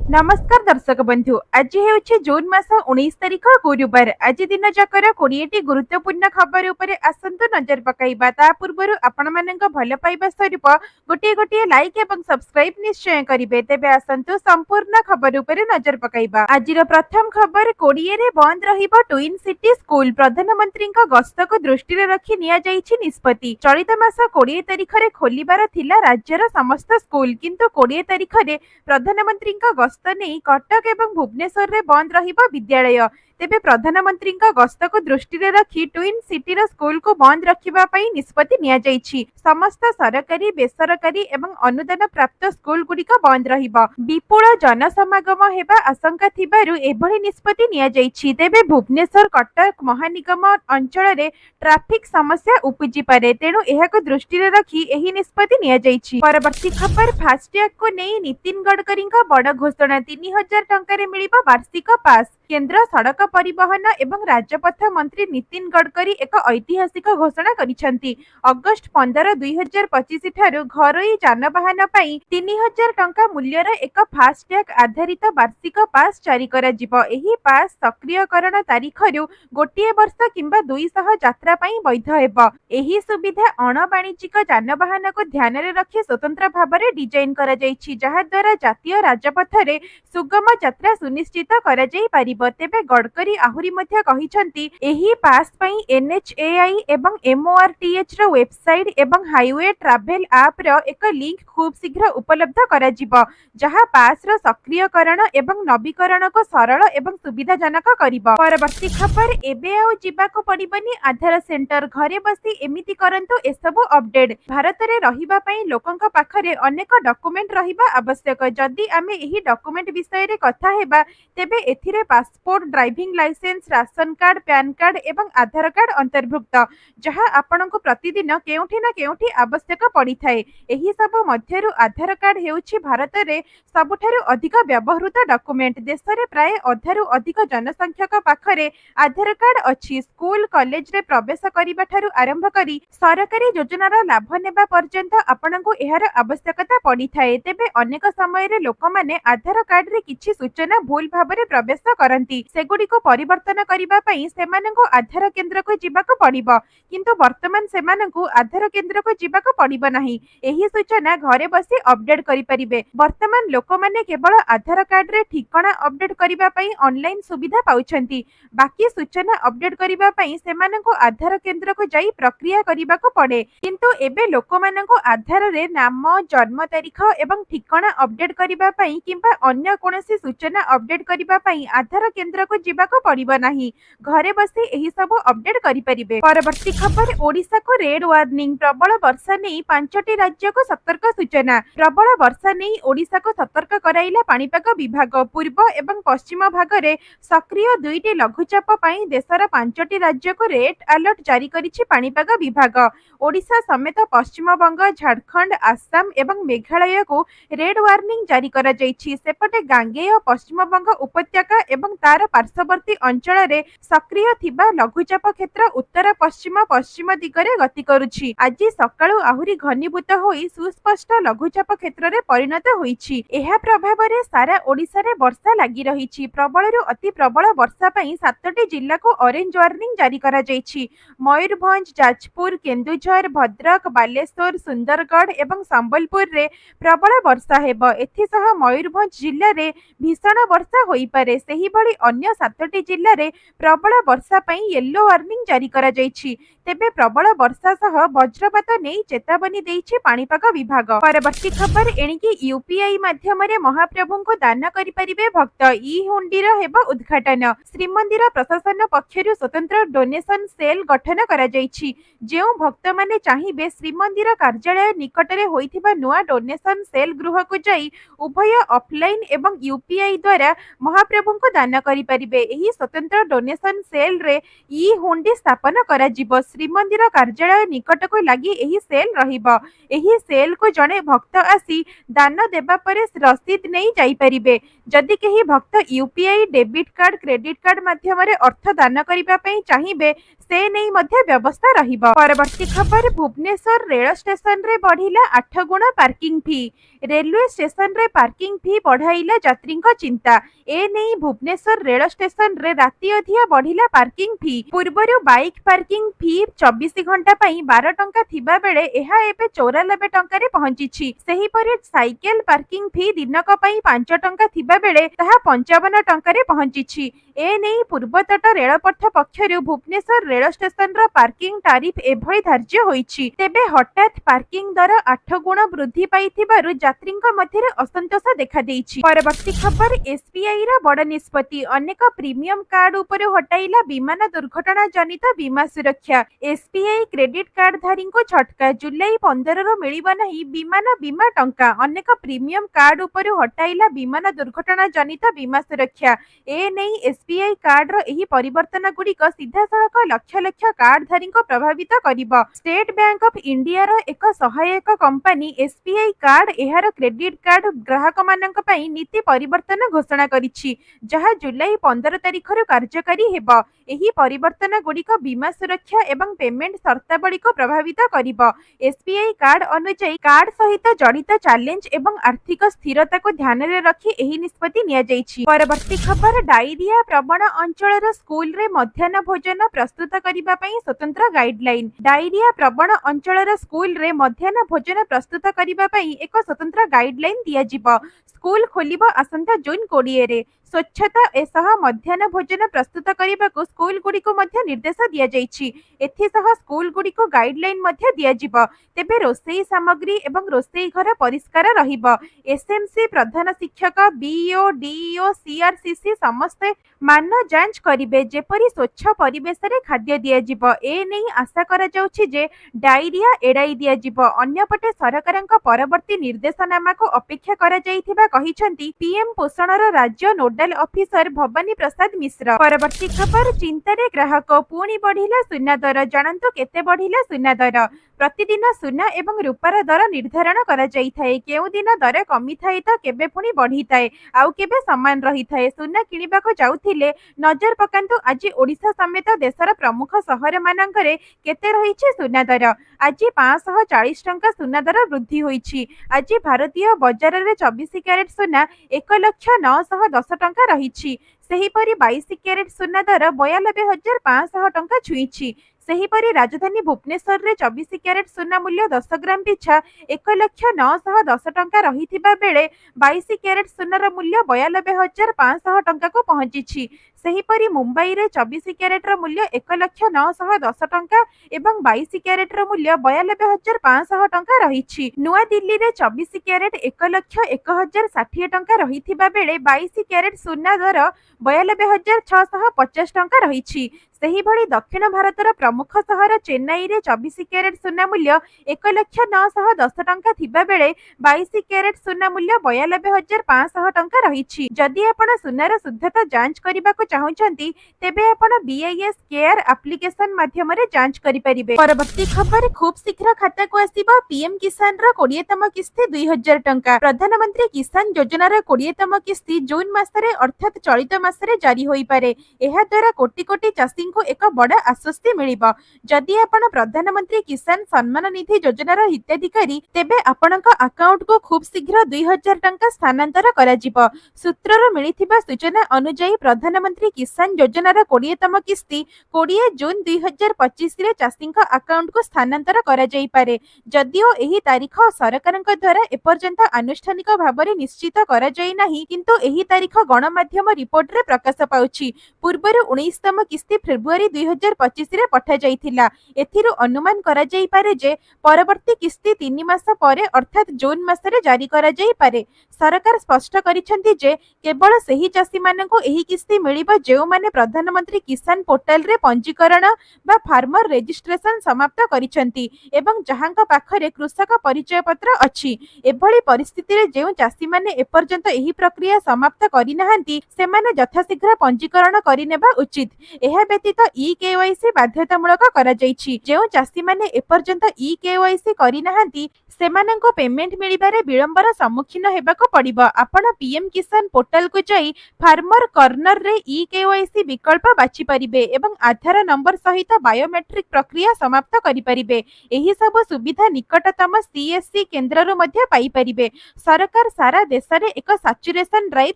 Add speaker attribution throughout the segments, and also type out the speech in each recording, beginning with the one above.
Speaker 1: नमस्कार दर्शक बंधु आज हे जून मास 19 तारिख गुरुवार। आज दिन जाकर 20टी गुरुत्वपूर्ण खबर उपरे आसंतु नजर पकाइबा। ता पूर्व आपण मानक भल पाइबा स्वरूप गोटे गोटे लाइक एवं सब्सक्राइब निश्चय करिवे। तेबे आसंतु संपूर्ण खबर उपरे नजर पकाइबा। आजिर प्रथम खबर 20 रे बंद रहिबो ट्विन सिटी स्कूल। प्रधानमंत्री गस्त को दृष्टि रे रखी निया जाइछि निष्पत्ति। चलित मास 20 तारिख रे खोलिबार थिला राज्यर समस्त स्कूल, किंतु 20 तारिख रे प्रधानमंत्री गस्त नहीं कटक एवं भुवनेश्वर रे बंद रहिबो विद्यालय। तेबे प्रधानमंत्री गस्त को दृष्टि रे रखी ट्विन सिटी स्कूल को बंद रखिबा पई निष्पत्ति निया जाइछि। समस्त सरकारी बेसरकारी एवं अनुदान प्राप्त स्कूल गुड़िक बंद रहिबो। विपुल जनसमागम हेबा आशंका थिबारु एभली निष्पत्ति निया जाइछि। तेबे भुवनेश्वर कटक महानिगम अंचल रे ट्रैफिक समस्या उपजी पारे, तेणु एहाको दृष्टि रे रखी एही निष्पत्ति निया जाइछि। परवर्ती खबर फास्टैग को नहीं नितिन गडकरी बड़ घोषणा। 3000 टंका रे मिलिबो वार्षिक पास। केंद्र सड़क परिवहन एवं राजपथ मंत्री नितिन गडकरी एक ऐतिहासिक घोषणा करिसेंती। अगस्त 15, 2025 ठारू घरोई जानवाहन पई 3000 टंका मूल्यर एक फास्टैग आधारित वार्षिक पास जारी करा जिवो। एही पास सक्रियकरण तारीखरू गोटिए वर्ष किंबा 200 यात्रा पई वैध हेबो। एही सुविधा अणवाणिज्यिक जानवाहन को ध्यान रे रखी स्वतंत्र भाबरे डिजाइन करा जाइछि, जहा द्वारा जातीय राजपथ रे सुगम यात्रा सुनिश्चित करा जाई पारिबो। तेबे गडकरी आहुरी मध्य कहिसंती एही पास पई NHAI एवं MORTH रो वेबसाइट एवं हाईवे ट्रैवल ऐप रो एक लिंक खूब शीघ्र उपलब्ध करा जिवो, जहा पास रो सक्रियकरण एवं नवीकरण को सरल एवं सुविधाजनक करिवो। परवर्ती खबर एबे आउ जिबा को पड़िबनी आधार सेंटर। घरे बसी एमिति करंतु एसबु अपडेट। भारत रे रहिबा पई लोकंक पाखरे अनेक डॉक्यूमेंट रहिबा आवश्यक। जदि आमे एही डॉक्यूमेंट विषय रे कथा हेबा तेबे एथिरे passport, driving licence, ration card, PAN card एवं आधार कार्ड अंतर्भुक्त, जहां आपनको प्रतिदिन केउठी ना केउठी आवश्यक पड़ी थाए। एही सब मध्यरु आधार कार्ड हेउछि भारत रे सबुठारु अधिक व्यवहृत डॉक्यूमेंट। देश रे प्राय अधारु अधिक जनसंख्या पाखरे आधार कार्ड अछि। स्कूल कॉलेज रे प्रवेश करिबा ठारु आरंभ करी सरकारी योजनार लाभ नेबा पर्यंत आपनको एहार आवश्यकता पड़ी थाए। तेबे अनेक समय रे लोक माने आधार कार्ड रे किछि सूचना भूल भाबरे प्रवेश करंती। सेगुडी को परिवर्तन करिबा पई सेमानंको आधार केंद्र को जिबाको पड़िबो, किंतु वर्तमान सेमानंको आधार केंद्र को जिबाको पड़िबो नाही। एही सूचना घरे बसी अपडेट करि परिबे। वर्तमान लोक माने केवल आधार कार्ड रे ठिकाना अपडेट करिबा पई ऑनलाइन सुविधा पाउछंती। बाकी सूचना अपडेट करिबा पई सेमानंको आधार केंद्र को जाई प्रक्रिया करिबाको पड़े। किंतु एबे लोक मानंको आधार रे नाम, जन्म तारीख एवं ठिकाना अपडेट करिबा पई किंबा अन्य कोनोसी सूचना अपडेट करिबा पई आधार केंद्र को जिबाको पड़िबो नाही। घरे बसी एही सब अपडेट करि परिबे। परवर्ती खबर ओडिशा को रेड वार्निंग। प्रबल वर्षा नै 5टी राज्य को सतर्क सूचना। प्रबल वर्षा नै ओडिशा को सतर्क कराइला पाणीपाग विभाग। पूर्व एवं पश्चिम भाग रे सक्रिय 2टी लघुचाप पई देशर 5टी राज्य को रेड अलर्ट जारी करिछि पाणीपाग विभाग। ओडिशा समेत पश्चिम बंग, झारखंड, आसाम एवं मेघालय को रेड वार्निंग जारी करा जाइछि। सेपटे गांगेय पश्चिम बंग उपत्यका एवं तार पार्श्ववर्ती अंचल रे सक्रिय थिबा लघुचाप क्षेत्र उत्तर पश्चिम पश्चिम दिगरे गति करुछि। आज सकाळु आहुरी घनीभूत होई सुस्पष्ट लघुचाप क्षेत्र रे परिणत होईछि। एहा प्रभाव रे सारा ओडिसा रे वर्षा लागि रहिछि। प्रबलरु अति प्रबल वर्षा पई 7टी जिल्ला को ऑरेंज वार्निंग जारी करा जाइछि। मयूरभंज, जाजपुर, केन्दुझर, भद्रक, बालेश्वर, सुंदरगढ़ एवं संबलपुर रे प्रबल वर्षा हेबो। एथिसह मयूरभंज जिल्ला रे भीषण वर्षा होई पारे। सेही बळी अन्य 7टी जिल्ला रे प्रबल वर्षा पई येलो वार्निंग जारी करा जाइछि। तेबे प्रबल वर्षा सह वज्रपात नहीं चेतावनी देइछि पाणीपाग विभाग। परवर्ती खबर एणिकी यूपीआई माध्यम रे महाप्रभु को दान करि परिबे भक्त। ई हुंडीर हेबो उद्घाटन। श्रीमंदिर प्रशासन पक्षरु स्वतंत्र डोनेशन सेल गठन करा जाइछि। जेउ भक्त माने चाहिबे श्रीमंदिर कार्यालय निकट रे होइथिबा नुआ डोनेशन सेल गृह को जाई उभय ऑफलाइन एवं यूपीआई द्वारा महाप्रभु को दान करि परिबे। ଏହି स्वतंत्र डोनेशन सेल रे ई हुंडी स्थापन कराजिब। श्रीमंदिर कार्यालय निकटक लगी एही सेल रहिब। एही सेल को जड़े भक्त आसी दान देबा परे रसीद नहीं जाई परिबे। जदि केही भक्त UPI debit card credit card माध्यम अर्थ दान करिबा पई चाहिबे से नहीं मध्य व्यवस्था रहिबो। परवर्ती खबर भुवनेश्वर रेल स्टेशन रे बढ़िला 8 गुणा पार्किंग फी। रेलवे स्टेशन रे पार्किंग फी बढ़ाइला यात्री चिंता। ए नहीं भुवनेश्वर रेल स्टेशन रे राति अधिया बढ़िला पार्किंग फी। पूर्वरु बाइक पार्किंग फी 24 घंटा पई 12 टंका थिबा बेले एहा एबे 94 टंका रे पहुंचीछि। सेही परे साइकेल पार्किंग फी दिनक पई 5 टंका थिबा बेले ताहा 55 टंका रे पहुंचीछि। ए नहीं पूर्वतट रेलपथ पक्षरु भुवनेश्वर रेल स्टेशन रो पार्किंग तारिफ एभଳି धार्य होईछि। तेबे हठात पार्किंग दर 8 गुण वृद्धि पाइथिबारु यात्रीଙ୍କ ମଧ୍ୟରେ असंतोष देखा देइछि। परवर्ती खबर एसबीआई रा बड़ निष्पत्ति अनेक प्रीमियम कार्ड उपरे हटाइला विमान दुर्घटना जनित बीमा सुरक्षा। एसबीआई क्रेडिट कार्ड धारी को झटका। जुलाई 15 रो मिलिबा नाही विमान बीमा टंका। अनेक प्रीमियम कार्ड उपरे हटाइला विमान दुर्घटना जनित बीमा सुरक्षा। ए नहीं एसबीआई कार्ड रो एही परिवर्तन गुड़िक सीधा सड़क लक्ष लक्ष कार्ड धारी को प्रभावित करिबो। स्टेट बैंक ऑफ इंडिया रो एक सहायक कंपनी एसबीआई कार्ड एहार क्रेडिट कार्ड ग्राहक मानक पई नीति परिवर्तन घोषणा करिछि, जहा जुलाई 15 तारिख रु कार्यकारी हेबो। एही परिवर्तन गुड़िक बीमा सुरक्षा एवं पेमेंट शर्तावली को प्रभावित करिबो। एसबीआई कार्ड अनुसार कार्ड सहित जड़ित चैलेंज एवं आर्थिक स्थिरता को ध्यान रे रखी एही निष्पत्ति निया जाइछि। परवर्ती खबर डायरिया प्रवण अंचल स्कूल रे मध्याह्न भोजन प्रस्तुत करिबा पई स्वतंत्र गाइडलाइन। डायरिया प्रवण अंचल स्कूल रे मध्याह्न भोजन प्रस्तुत करिबा पई एक स्वतंत्र गाइडलाइन दिया जिवो। स्कूल खोलिबो आसंता जून 20 रे। स्वच्छता एसह मध्याह्न भोजन प्रस्तुत करने को स्कूल गुड़ी को मध्य निर्देश दिया जाइछि। एथिसह स्कूल गुड़ी को गाइडलाइन मध्य दिया जिवो। तेबे रोषेई सामग्री एवं रोषेई घर परिष्कार रहिबो। एसएमसी प्रधान शिक्षक बीईओ डीईओ सीआरसीसी समस्ते मान जांच करिवे जेपरि स्वच्छ परिवेश रे खाद्य दिया जिवो। ए नहीं आशा करा जाउछि जे डायरिया एड़ाई दिया जिवो। अन्यपटे सरकारक परवर्ती निर्देशनामा को अपेक्षा करा जाइथिबा कहिसंती पीएम पोषणर राज्य नोडल ऑफिसर भवानी प्रसाद मिश्र। परवर्ती खबर चिंतारे ग्राहक पुणी बढ़िला सुना दर। जानंतु केते बढ़िला सुना दर। प्रतिदिन सुना एवं रूपार दर निर्धारण करा जाई थाए। केउ दिन दर कमी थाए तो केबे पुणी बढ़ी थाए आउ केबे समान रही थाए। सुना किनिबा को जाउथिले नजर पकांतु आज ओडिशा समेत देशर प्रमुख शहर मानकरे केते रहिछि सुना दर। आज 540 टंका सुना दर वृद्धि होईछि। आज भारतीय बाजार रे 24 कैरेट सुना 1,09,10 टंका रहिछि। सेहीपरि 22 कैरेट सुना दर 92,500 टंका छुईछि। सेहीपरि राजधानी भुवनेश्वर रे 24 कैरेट सुना मूल्य 10 ग्राम पिछा 1,09,10 टंका रहिथिबा बेले 22 कैरेट सुनार मूल्य 92,500 टंका को पहुंचीछि। सेहीपरि मुंबई रे 24 कैरेट मूल्य 1,09,10 टंका एवं 22 कैरेट मूल्य 92,500 टंका रहिछि। नुआ दिल्ली रे 24 कैरेट 1,01,060 टंका रहिथिबा बेले 22 कैरेट सुना दर 92,650 टंका रहिछि। सेही भली दक्षिण भारतर प्रमुख शहर चेन्नई रे 24 कैरेट सुना मूल्य 1,09,10 टंका थिबा बेले 22 कैरेट सुना मूल्य 92,500 टंका रहिछि। जदि आपण सुनार शुद्धता जांच करबा को चाहुचंती तेबे आपण बीआईएस केयर एप्लीकेशन माध्यम रे जांच करि परिबे। परवर्ती खबर खूब शीघ्र खाता को आसीबा पीएम किसान रो 20तम किस्ती 2000 टंका। प्रधानमंत्री किसान योजना रो 20तम किस्ती जून मासरे अर्थात चलित मासरे जारी होई पारे। एहा द्वारा कोटी कोटी चासी को एक बड़ आश्वस्ति मिलिबा। जदि आपण प्रधानमंत्री किसान सम्मान निधि योजनार हिताधिकारी तेबे आपणक अकाउंट को खूब शीघ्र 2000 टंका स्थानांतर करा जिवो। सूत्रर मिलिथिबा सूचना अनुसार प्रधानमंत्री किसान योजनार 20तम किस्ती 20 जून 2025 रे चासीक अकाउंट को स्थानांतर करा जाई पारे। जदिओ एही तारीख सरकारक द्वारा एपर्यंत आनुष्ठानिक भाबरे निश्चित करा जाई नाही, किंतु एही तारीख गणमाध्यम रिपोर्ट रे प्रकाश पाउछि। पूर्वरु 19तम किस्ती फेब्रुआरी 2025 रे पठा जाइथिला। एथिरु अनुमान करा जाई पारे जे परवर्ती किस्ती 3 मास परे अर्थात जून मासरे जारी करा जाई पारे। सरकार स्पष्ट करिसेंती जे केवल सही चासी माननको एही किस्ती मिलिब मिलिब जेउमाने प्रधानमंत्री किसान पोर्टल रे पंजीकरण बा फार्मर रजिस्ट्रेशन समाप्त करिसेंती एवं जहांका पाखरे कृषक परिचय पत्र अछि। एभली परिस्थिति रे जेउ चासी माने एपर्यंत एही प्रक्रिया समाप्त करि नाहंती सेमाने यथाशीघ्र पंजीकरण करिनेबा उचित। एहा व्यतीत ई केवाईसी बाध्यतामूलक करा जायछि। जेउ चासी माने एपर्यंत ई केवाईसी करि नाहंती सेमानंको पेमेंट मिलिबारे विलंबर सम्मुखीन हेबाको पड़िबो। आपण पीएम किसान पोर्टल को जाई फार्मर कॉर्नर रे ई केवाईसी विकल्प बाछि परिबे एवं आधार नंबर सहित बायोमेट्रिक प्रक्रिया समाप्त करि परिबे। एही सब सुविधा निकटतम सीएससी केंद्र रो मध्ये पाई परिबे। सरकार सारा देश रे एक सैचुरेशन ड्राइव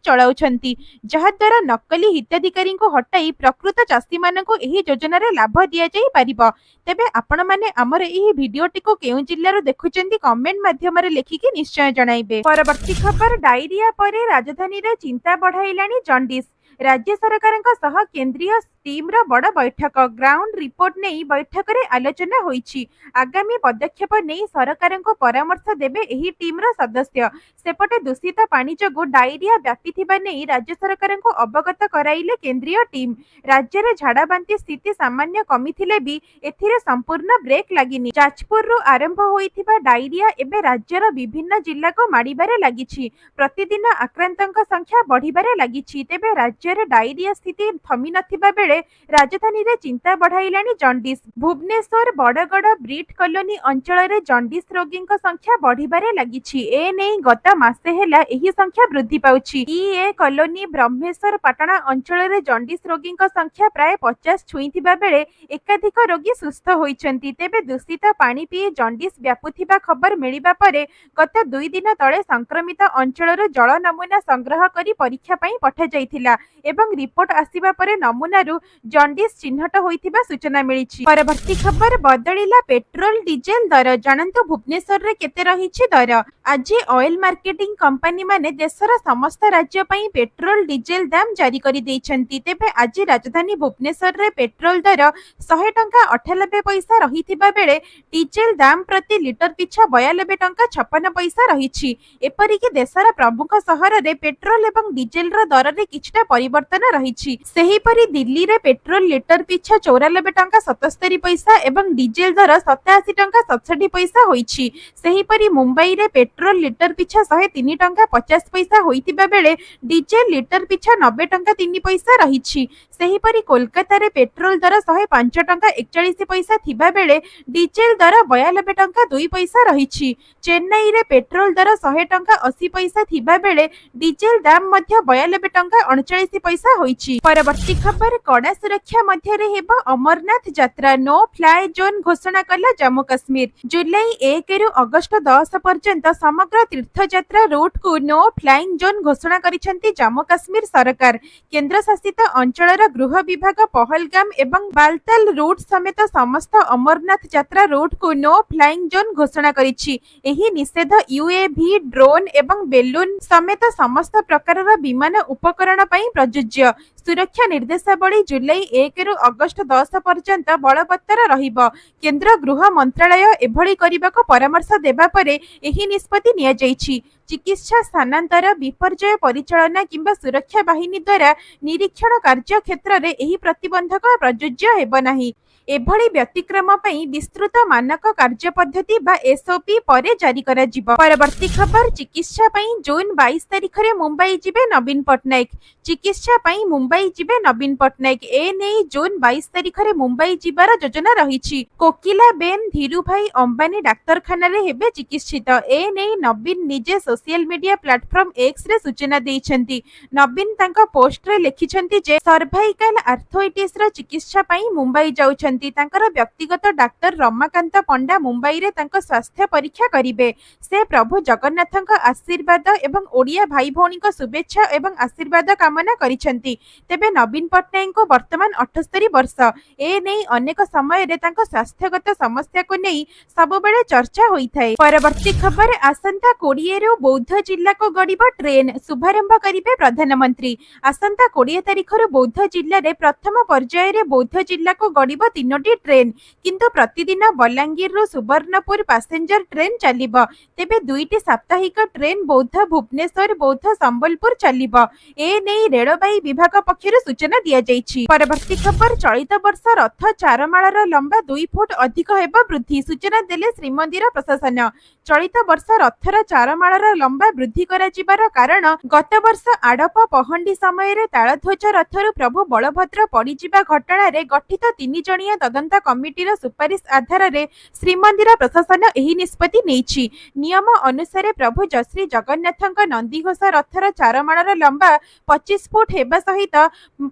Speaker 1: चलाउछंती जहा द्वारा नकली हिताधिकारी को हटाई प्रकृत चासी माननको एही योजना रे लाभ दिया जाई परिबो। तेबे आपण माने हमर एही भिडियोटी को केउ जिल्ला रो देखुचंती कमेंट माध्यम रे लेखिकी निश्चय जणाइबे। परवर्ती खबर डायरिया परे राजधानी रे चिंता बढ़ाइलानी जॉन्डिस। राज्य सरकारक सह केंद्रीय टीम रो बड़ बैठक ग्राउंड रिपोर्ट नहीं बैठक रे आलोचना होईछि। आगामी पदक्षेप नहीं सरकार को परामर्श देबे एही टीम रो सदस्य। सेपटे दूषित पानी जगु डायरिया व्यापीथिबा नहीं राज्य सरकार को अवगत कराइले केंद्रीय टीम। राज्य रे झाड़ा बांती स्थिति सामान्य कमिथिले भी एथिरे संपूर्ण ब्रेक लागिनी। जाजपुर रु आरंभ होईथिबा डायरिया एबे राज्यर विभिन्न जिल्ला को माडिबारे लागिछि। प्रतिदिन आक्रांतक संख्या बढ़िबारे लागिछि। तेबे राज्य रे डायरिया स्थिति थमी नथिबा बेले राजधानी रे चिंता बढ़ाइलानी जॉन्डिस। भुवनेश्वर बड़गड़ ब्रिट कॉलोनी अंचल रे जॉन्डिस रोगी संख्या बढ़िबारे लागिछि। ए नै गत मासे हेला एही संख्या वृद्धि पाउछि। ए कॉलोनी ब्रह्मेश्वर पाटणा अंचल रे जॉन्डिस रोगी संख्या प्राय 50 छुईथिबा बेले एकाधिक रोगी सुस्थ होइछन्ति। तेबे दूषित पानी पी जॉन्डिस व्यापुथिबा खबर मिलिबा परे गत 2 दिन तळे संक्रमित अंचल रे जल नमूना संग्रह करी परीक्षा पई पठा जाइथिला एवं रिपोर्ट आसीबा परे नमूनारू जॉन्डिस चिन्हट होइथिबा सूचना मिलिछि। परवर्ती खबर बदलिला पेट्रोल डीजेल दर। जानंतु भुवनेश्वर रे केते रहिछि दर। आज ऑयल मार्केटिंग कंपनी माने देशर समस्त राज्य पई पेट्रोल डीजेल दाम जारी करि दैछन्ति। तेबे आज राजधानी भुवनेश्वर रे पेट्रोल दर 100 टंका 98 पैसा रहिथिबा बेले डीजेल दाम प्रति लिटर पिछा 92 टंका 56 पैसा रहिछि। एपरि कि देशर प्रमुख शहर रे पेट्रोल एवं डीजेल रो दर रे किछटा परिवर्तन रहिछि। सेही परि दिल्ली रे पेट्रोल लिटर पिछा 94 टंका 77 पैसा एवं डीजेल दर 87 टंका 67 पैसा होइछि। सेही परि मुंबई रे पेट्रोल लिटर पिछा 103 टंका 50 पैसा होइतिबा बेले डीजेल लिटर पिछा 90 टंका 3 पैसा रहिछि। सेही परि कोलकाता रे पेट्रोल दर 105 टंका 41 पैसा थिबा बेले डीजेल दर 92 टंका 2 पैसा रहिछि। चेन्नई रे पेट्रोल दर 100 टंका 80 पैसा थिबा बेले डीजेल दाम मध्य 92 टंका 39 पैसा होइछि। परवर्ती खबर कड़ा सुरक्षा मध्य रे हेबो अमरनाथ यात्रा। नो फ्लाई जोन घोषणा कला जम्मू कश्मीर। जुलाई 1 रु अगस्त 10 पर्यंत समग्र तीर्थ यात्रा रूट को नो फ्लाइंग जोन घोषणा करिसेंती जम्मू कश्मीर सरकार। केंद्र शासित अंचलर गृह विभाग पहलगाम एवं बालताल रूट समेत समस्त अमरनाथ यात्रा रूट को नो फ्लाइंग जोन घोषणा करिछि। एही निषेध यूएवी ड्रोन एवं बेलून समेत समस्त प्रकारर विमान उपकरण पई प्रযোज्य। सुरक्षा निर्देशावली जुलाई 1 रु अगस्त 10 पर्यंत बलवत्तर रहिबो। केंद्र गृह मंत्रालय एभली करिबाको परामर्श देबा परे एही निष्पत्ति निया जाइछि। चिकित्सा स्थानांतर विपर्यय परिचालना किंबा सुरक्षा बाहिनी द्वारा निरीक्षण कार्य क्षेत्र रे एही प्रतिबंधक प्रযোज्य हेबो नाही। एभली व्यतिक्रम पई विस्तृत मानक कार्य पद्धति बा एसओपी परे जारी करा जिवो। परवर्ती खबर चिकित्सा पई जून 22 तारिख रे मुंबई जिबे नवीन पटनायक। चिकित्सा पई मुंबई जिबे नवीन पटनायक। ए नै जून 22 तारिख रे मुंबई जिबार योजना रहिछि। कोकिला बेन धीरुभाई अंबानी डाक्तरखाना रे हेबे चिकित्सित। ए नै नवीन निजे social media platform X ray सूचना दैछन्ति। नवीन तांका पोस्ट रे लिखिछन्ति जे सर्वाइकल आर्थराइटिस रो चिकित्सा पई मुंबई जाउछन्ति। तांकर व्यक्तिगत डाक्टर रमाकांत पंडा मुंबई रे तांको स्वास्थ्य परीक्षा करिवे। से प्रभु जगन्नाथक आशीर्वाद एवं ओडिया भाई भौणी को शुभेच्छा एवं आशीर्वाद कामना करिसेंति। तेबे नवीन पटनायक को वर्तमान 78 वर्ष। ए नै अनेक समय रे तांको स्वास्थ्यगत समस्या को नै सब बेले चर्चा होई थाए। परवर्ती खबर आसंता 20 रु बौद्ध जिल्ला को गड़िबो ट्रेन। शुभारंभ करिवे प्रधानमंत्री। आसंता 20 तारिख रु बौद्ध जिल्ला रे प्रथम पर्याय रे बौद्ध जिल्ला को गड़िबो 3ଟି ट्रेन किंतु प्रतिदिन बलांगीर सुवर्णपुर पैसेंजर ट्रेन चलिबो। तेबे 2टी साप्ताहिक ट्रेन बौद्ध भुवनेश्वर बौद्ध संबलपुर चलिबो। ए नै रेलवे विभाग पक्षरु सूचना दिया जायछि। परवर्ती खबर चलित वर्ष रथ चारमाळार लंबा 2 फुट अधिक हेबो वृद्धि सूचना देले श्रीमंदिर प्रशासन। चलित वर्ष रथर चारमाळार लंबा वृद्धि करा जिबार कारण गत वर्ष आडप पहंडी समय तालध्वज रथरु प्रभु बलभद्र पड़िजिबा घटना रे गठित 3 जणिया तदंत कमिटीर सुपारिश आधार रे श्रीमंदिर प्रशासन एही निष्पत्ति नेछि। नियम अनुसार प्रभु श्री जगन्नाथक नंदीघोष रथर चारमाळार लंबा 25 फुट हेबा सहित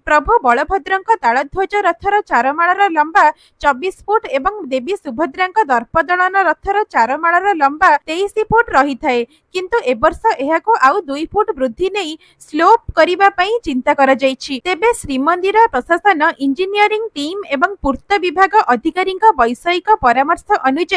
Speaker 1: प्रभु बलभद्रक तालध्वज रथर चारमाळार लंबा 24 फुट एवं देवी सुभद्राक दर्पदलन रथर चारमाळार लंबा 23 फुट रही थाए किंतु ए वर्ष एहाको आउ 2 फुट वृद्धि नहीं स्लोप करिबा पई चिंता करा जायछि। तेबे श्रीमंदिर प्रशासन इंजीनियरिंग टीम एवं पूर्त विभाग अधिकारीक वैषयिक परामर्श अनुसार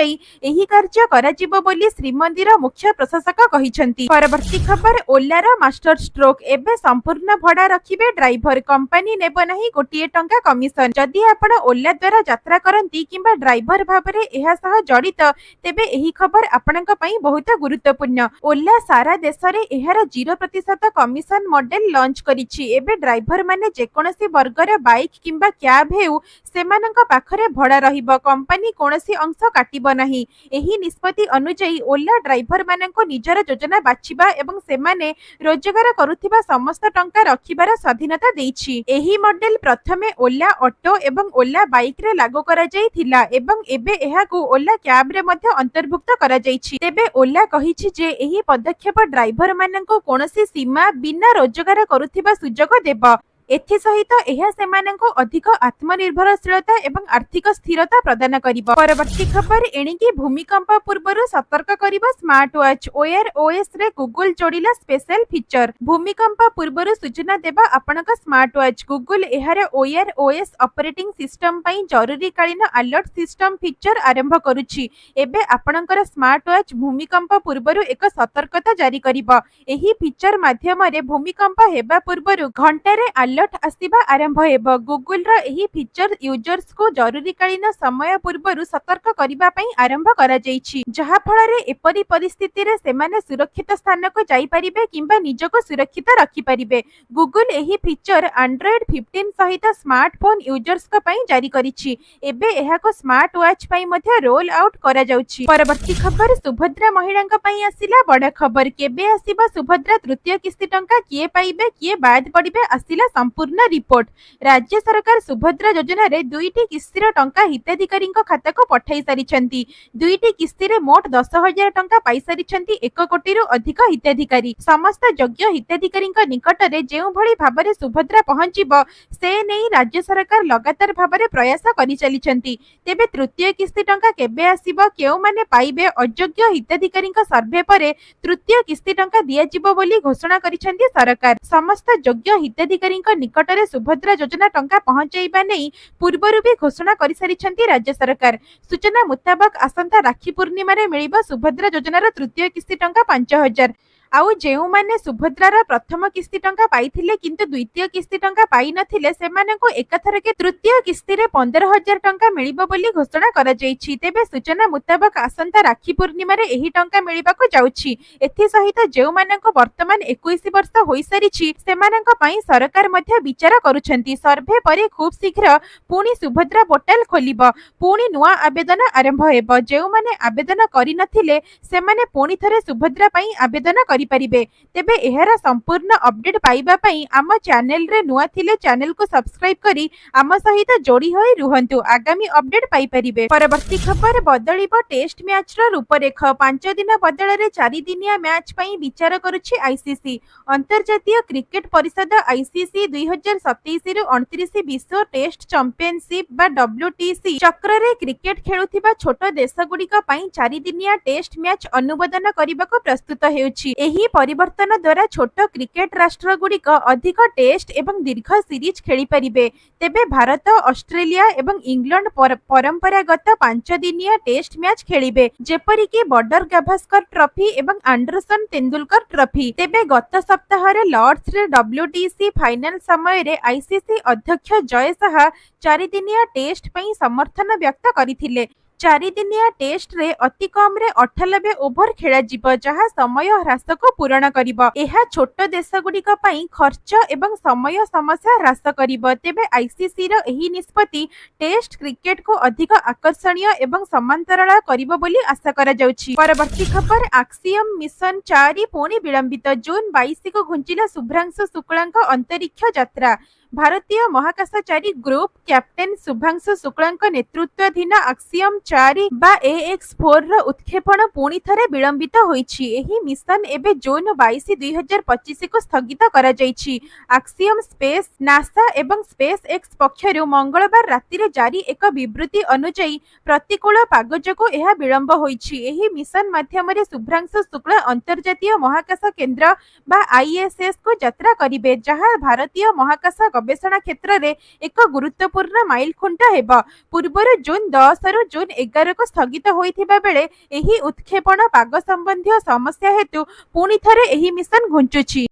Speaker 1: एही कार्य करा जिवो बोली श्रीमंदिर मुख्य प्रशासक कहिसंती। परवर्ती खबर ओलार मास्टर स्ट्रोक एबे संपूर्ण भड़ा रखिबे ड्राइवर कंपनी नेबो नाही गोटिए टंका कमिशन। जदि आपण ओला द्वारा यात्रा करंती किंबा ड्राइवर भाबरे एहा सह जड़ित तेबे एही खबर आपणक पई बहुत गुरुत्वपूर्ण। ओला सारा देश रे एहार 0% कमिशन मॉडल लॉन्च करिछि। एबे ड्राइवर माने जेकोनसी वर्गर बाइक किंबा कैब हेउ सेमानक पाखरे भड़ा रहिबो कंपनी कोनसी अंश काटिबो नाही। एही निष्पत्ति अनुसार ओला ड्राइवर मानक निजर योजना बाछिबा एवं सेमाने रोजगार करुथिबा समस्त टंका रखिबार स्वाधीनता देछि। एही मॉडल प्रथमे ओला ऑटो एवं ओला बाइक रे लागू करा जायथिला एवं एबे एहाकू ओला कैब रे मध्ये अंतर्भुक्त करा जायछि। तेबे ओला कहिछि जे एही पदक्षेप ड्राइवर मानक कोनसी सीमा बिना रोजगार करुथिबा सुजोग देबो। एथि सहित एहा सेमानंको अधिक आत्मनिर्भरशीलता एवं आर्थिक स्थिरता प्रदान करिबो। परवर्ती खबर एणिकी भूमिकंप पूर्वरु सतर्क करिबो स्मार्ट वॉच ओएर ओएस रे गूगल जोड़िला स्पेशल फीचर। भूमिकंप पूर्वरु सूचना देबा आपनक स्मार्ट वॉच गूगल एहारे ओएर ओएस ऑपरेटिंग सिस्टम पई जरूरीकालीन अलर्ट सिस्टम फीचर आरंभ करूछि। एबे आपनकर स्मार्ट वॉच भूमिकंप पूर्वरु एक सतर्कता जारी करिबो। एही फीचर माध्यम रे भूमिकंप हेबा पूर्वरु घंटारे अलर्ट आसिबा आरंभ हेबो। गूगल रो एही फीचर यूजर्स को जरूरीकालीन समय पूर्वरु सतर्क करिबा पई आरंभ करा जायछि। जहा फल रे एपरि परिस्थिति रे सेमाने सुरक्षित स्थान को जाई परिबे किंबा निजको सुरक्षित रखि परिबे। गूगल एही फीचर एंड्रॉइड 15 सहित स्मार्टफोन यूजर्स को पई जारी करिछि। एबे एहाको स्मार्ट वॉच पई मध्ये रोल आउट करा जाउछि। परवर्ती खबर सुभद्रा महिलांक पई आसिला बड़ खबर। केबे आसीबा सुभद्रा तृतीय किस्ती टंका किए पाइबे किए बाद पड़िबे आसिला संपूर्ण रिपोर्ट। राज्य सरकार सुभद्रा योजना रे 2टी किस्तीर टंका हिताधिकारी खाता को पठाई सारिछंती। 2टी किस्ती रे मोट 10,000 टंका पाई सारिछंती 1 कोटी रु अधिक हिताधिकारी। समस्त योग्य हिताधिकारी निकट रे जेउ भली भाबरे सुभद्रा पहुंचीबो से नै राज्य सरकार लगातार भाबरे प्रयास करि चलिछंती। तेबे तृतीय किस्ती टंका केबे आसीबो केउ माने पाइबे अयोग्य हिताधिकारी सर्वे परे तृतीय किस्ती टंका दिया जिवो बोली घोषणा करिछंती सरकार। समस्त योग्य हिताधिकारी निकटरे सुभद्रा योजना टंका पहुंचाइबा नै पूर्वरु भी घोषणा करि सारिछंती राज्य सरकार। सूचना मुताबक आसंता राखी पूर्णिमा रे मिलिबो सुभद्रा योजनार तृतीय किस्ती टंका 5,000। आउ जेउ माने सुभद्रार प्रथम किस्ती टंका पाइथिले किंतु द्वितीय किस्ती टंका पाइ नथिले सेमानंको एकाथरके तृतीय किस्ती रे 15,000 टंका मिलिबो बोली घोषणा करा जायछि। तेबे सूचना मुताबक आसंता राखी पूर्णिमा रे एही टंका मिलिबाको जाउछि। एथि सहित जेउ मानंको वर्तमान 21 वर्ष होई सारिछि सेमानंको पई सरकार मध्ये विचार करूछंती। सर्वे परे खूब शीघ्र पुणी सुभद्रा पोर्टल खोलिबो पुणी नुआ आवेदन आरंभ हेबो। जेउ माने आवेदन करि नथिले सेमाने पुणी थरे सुभद्रा पई आवेदन करि परिबे। तेबे एहार संपूर्ण अपडेट पाइबा पई आम चैनल रे नुआ थिले चैनल को सब्सक्राइब करी आम सहित जोड़ी होई रुहंतु आगामी अपडेट पाई परिबे। परवर्ती खबर बदलिबो टेस्ट मैच रो रूपरेख। 5 दिन बदल रे 4 दिनिया मैच पई विचार करूछि आईसीसी। अंतर्जातीय क्रिकेट परिषद आईसीसी 2027 रु 29 विश्व टेस्ट चैंपियनशिप बा डब्ल्यूटीसी चक्र रे क्रिकेट खेलुथिबा छोट देश गुडी का पई 4 दिनिया टेस्ट मैच अनुमोदन करबाको प्रस्तुत हेउछि। ଏହି ପରିବର୍ତ୍ତନ ଦ୍ୱାରା ଛୋଟ କ୍ରିକେଟ ରାଷ୍ଟ୍ରଗୁଡ଼ିକ ଅଧିକ ଟେଷ୍ଟ ଏବଂ ଦୀର୍ଘ ସିରିଜ୍ ଖେଳିପାରିବେ। ତେବେ ଭାରତ, ଅଷ୍ଟ୍ରେଲିଆ ଏବଂ ଇଂଲଣ୍ଡ ପରମ୍ପରାଗତ 5 ଦିନିଆ ଟେଷ୍ଟ ମ୍ୟାଚ୍ ଖେଳିବେ, ଯେପରିକି ବର୍ଡର ଗାଭାସ୍କର ଟ୍ରଫି ଏବଂ ଆଣ୍ଡରସନ୍ ତେନ୍ଦୁଲକର ଟ୍ରଫି। ତେବେ ଗତ ସପ୍ତାହରେ ଲର୍ଡସରେ WTC ଫାଇନାଲ ସମୟରେ ICC ଅଧ୍ୟକ୍ଷ ଜୟ ଶାହା 4 ଦିନିଆ ଟେଷ୍ଟ ପାଇଁ ସମର୍ଥନ ବ୍ୟକ୍ତ କରିଥିଲେ। 4 ଦିନିଆ ଟେଷ୍ଟରେ ଅତି କମରେ 98 ଓଭର ଖେଳାଯିବ, ଯାହା ସମୟ ହ୍ରାସକୁ ପୂରଣ କରିବ। ଏହା ଛୋଟ ଦେଶଗୁଡ଼ିକ ପାଇଁ ଖର୍ଚ୍ଚ ଏବଂ ସମୟ ସମସ୍ୟା ହ୍ରାସ କରିବ। ତେବେ ICCର ଏହି ନିଷ୍ପତ୍ତି ଟେଷ୍ଟ କ୍ରିକେଟକୁ ଅଧିକ ଆକର୍ଷଣୀୟ ଏବଂ ସମାନ୍ତରାଳ କରିବ ବୋଲି ଆଶା କରାଯାଉଛି। ପରବର୍ତ୍ତୀ ଖବର, ଆକ୍ସିଅମ ମିଶନ 4 ପୁଣି ବିଳମ୍ବିତ। ଜୁନ୍ 22କୁ ଘୁଞ୍ଚିଲା ଶୁଭ୍ରାଂଶୁ ଶୁକ୍ଲାଙ୍କ ଅନ୍ତରୀକ୍ଷ ଯାତ୍ରା। ଭାରତୀୟ ମହାକାଶଚାରୀ ଗ୍ରୁପ କ୍ୟାପ୍ଟେନ ଶୁଭାଂଶୁ ଶୁକ୍ଲାଙ୍କ ନେତୃତ୍ୱାଧୀନ ଆକ୍ସିଅମ 4 ବା AX4ର ଉତ୍କ୍ଷେପଣ ପୁଣି ଥରେ ବିଳମ୍ବିତ ହୋଇଛି। ଏହି ମିଶନ ଏବେ ଜୁନ୍ 22, 2025କୁ ସ୍ଥଗିତ କରାଯାଇଛି। ଆକ୍ସିଅମ ସ୍ପେସ୍, ନାସା ଏବଂ ସ୍ପେସ୍ ଏକ୍ସ ପକ୍ଷରୁ ମଙ୍ଗଳବାର ରାତିରେ ଜାରି ଏକ ବିବୃତ୍ତି ଅନୁଯାୟୀ ପ୍ରତିକୂଳ ପାଗ ଯୋଗୁଁ ଏହା ବିଳମ୍ବ ହୋଇଛି। ଏହି ମିଶନ ମାଧ୍ୟମରେ ଶୁଭ୍ରାଂଶୁ ଶୁକ୍ଲା ଅନ୍ତର୍ଜାତୀୟ ମହାକାଶ କେନ୍ଦ୍ର ବା ISSକୁ ଯାତ୍ରା କରିବେ, ଯାହା ଭାରତୀୟ ମହାକାଶ ଗବେଷଣା କ୍ଷେତ୍ରରେ ଏକ ଗୁରୁତ୍ୱପୂର୍ଣ୍ଣ ମାଇଲଖୁଣ୍ଟ ହେବ। ପୂର୍ବରୁ ଜୁନ୍ 10ରୁ ଜୁନ୍ 11କୁ ସ୍ଥଗିତ ହୋଇଥିବା ବେଳେ ଏହି ଉତ୍କ୍ଷେପଣ ପାଗ ସମ୍ବନ୍ଧୀୟ ସମସ୍ୟା ହେତୁ ପୁଣି ଥରେ ଏହି ମିଶନ ଘୁଞ୍ଚୁଛି।